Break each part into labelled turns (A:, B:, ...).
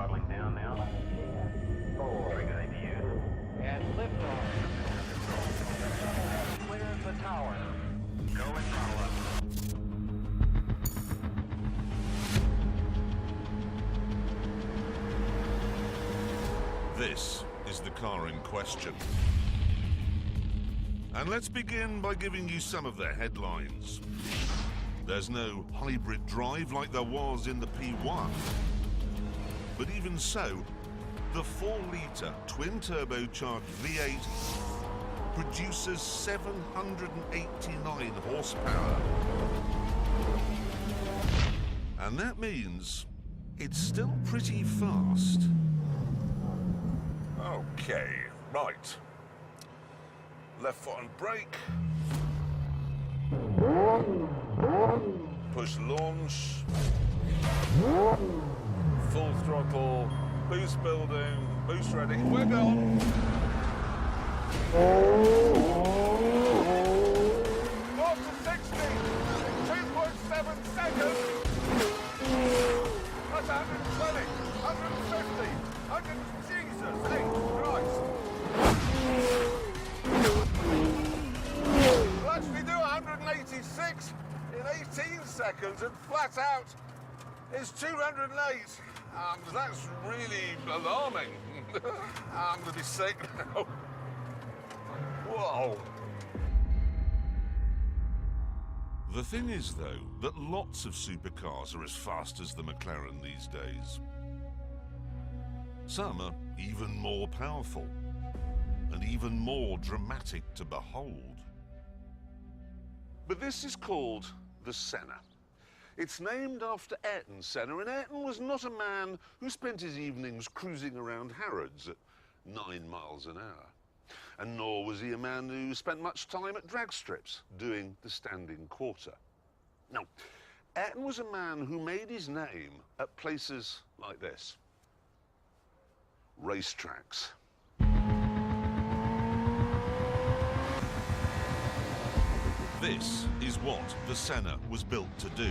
A: throttling down now. 4, good view. And liftoff. Clears the tower. Go and throttle up.
B: This is the car in question. And let's begin by giving you some of their headlines. There's no hybrid drive like there was in the P1. But even so, the 4-litre twin-turbocharged V8 produces 789 horsepower. And that means it's still pretty fast. Okay, right. Left foot on brake. Push launch. Full throttle. Boost building. Boost ready. We're gone. 4 to 60. 2.7 seconds. That's 120. 150. 100. Jesus, hey, Christ. We'll actually do 186 in 18 seconds, and flat out is 208. That's really alarming. I'm going to be sick now. Whoa. The thing is, though, that lots of supercars are as fast as the McLaren these days. Some are even more powerful and even more dramatic to behold. But this is called the Senna. It's named after Ayrton Senna, and Ayrton was not a man who spent his evenings cruising around Harrods at 9 miles an hour. And nor was he a man who spent much time at drag strips doing the standing quarter. No, Ayrton was a man who made his name at places like this. Racetracks. This is what the Senna was built to do.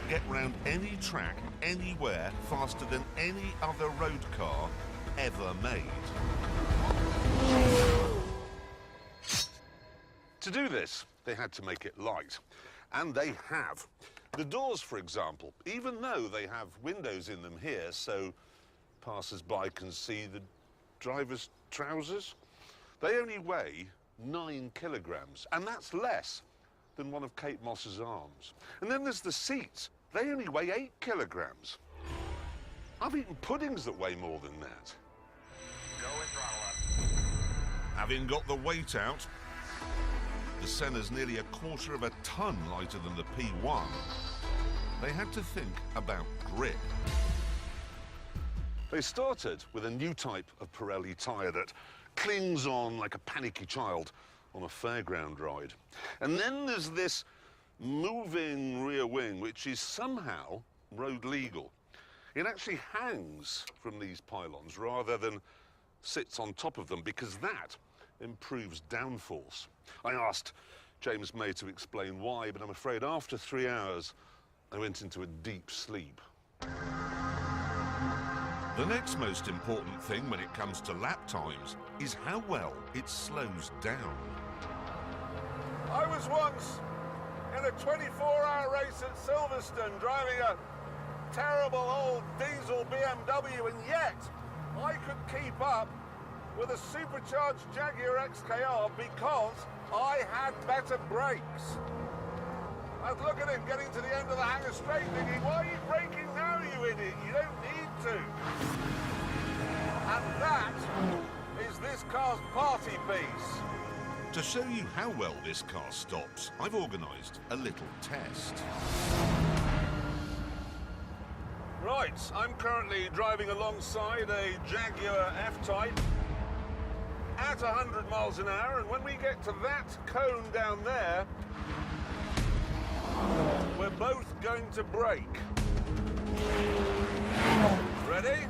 B: Get round any track, anywhere, faster than any other road car ever made. To do this, they had to make it light. And they have. The doors, for example, even though they have windows in them here, so passers-by can see the driver's trousers, they only weigh 9 kilograms, and that's less than one of Kate Moss's arms. And then there's the seats. They only weigh 8 kilograms. I've eaten puddings that weigh more than that.
A: Go and throttle up.
B: Having got the weight out, the Senna's nearly a quarter of a ton lighter than the P1. They had to think about grip. They started with a new type of Pirelli tyre that clings on like a panicky child on a fairground ride. And then there's this moving rear wing, which is somehow road legal. It actually hangs from these pylons rather than sits on top of them, because that improves downforce. I asked James May to explain why, but I'm afraid after 3 hours, I went into a deep sleep. The next most important thing when it comes to lap times is how well it slows down.
C: I was once in a 24-hour race at Silverstone driving a terrible old diesel BMW, and yet I could keep up with a supercharged Jaguar XKR because I had better brakes. I was looking at him getting to the end of the hangar straight thinking, why are you braking now, you idiot? You don't need to. And that is this car's party piece.
B: To show you how well this car stops, I've organised a little test.
C: Right, I'm currently driving alongside a Jaguar F-Type at 100 miles an hour, and when we get to that cone down there, we're both going to brake. Ready?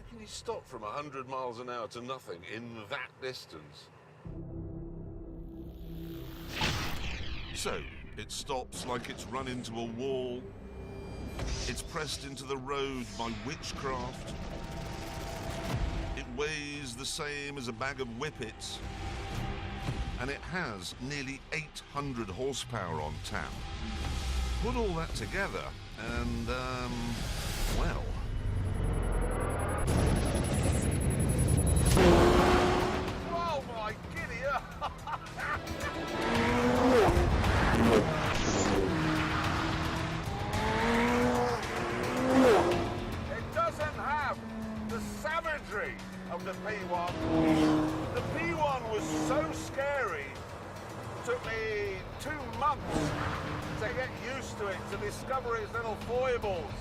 B: can you stop from 100 miles an hour to nothing in that distance? So, it stops like it's run into a wall. It's pressed into the road by witchcraft. It weighs the same as a bag of whippets. And it has nearly 800 horsepower on tap. Put all that together and, well...
C: Oh my giddy up! It doesn't have the savagery of the P1. The P1 was so scary, it took me 2 months to get used to it, to discover its little foibles.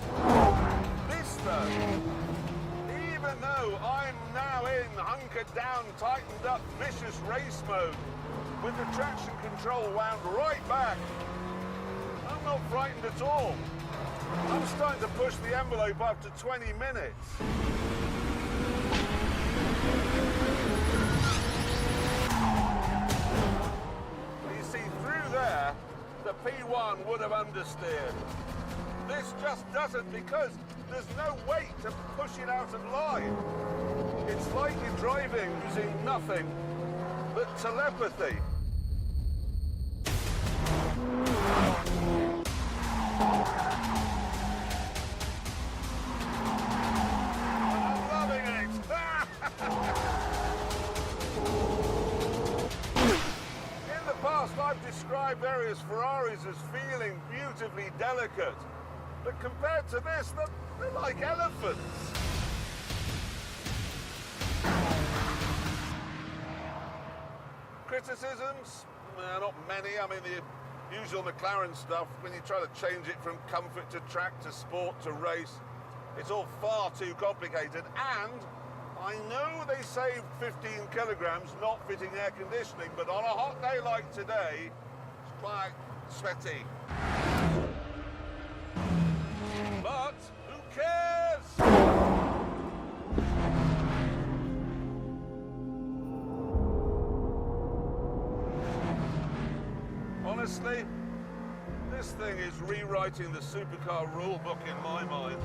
C: This though, even though I'm now in hunkered down, tightened up, vicious race mode, with the traction control wound right back, I'm not frightened at all. I'm starting to push the envelope up to 20 minutes. You see, through there, the P1 would have understeered. This just doesn't, because there's no weight to push it out of line. It's like you're driving using nothing but telepathy. I'm loving it. In the past, I've described various Ferraris as feeling beautifully delicate. But compared to this, they're like elephants. Criticisms? Not many. I mean, the usual McLaren stuff, when you try to change it from comfort to track to sport to race, it's all far too complicated. And I know they saved 15 kilograms not fitting air conditioning, but on a hot day like today, it's quite sweaty. But who cares? Honestly, this thing is rewriting the supercar rule book in my mind.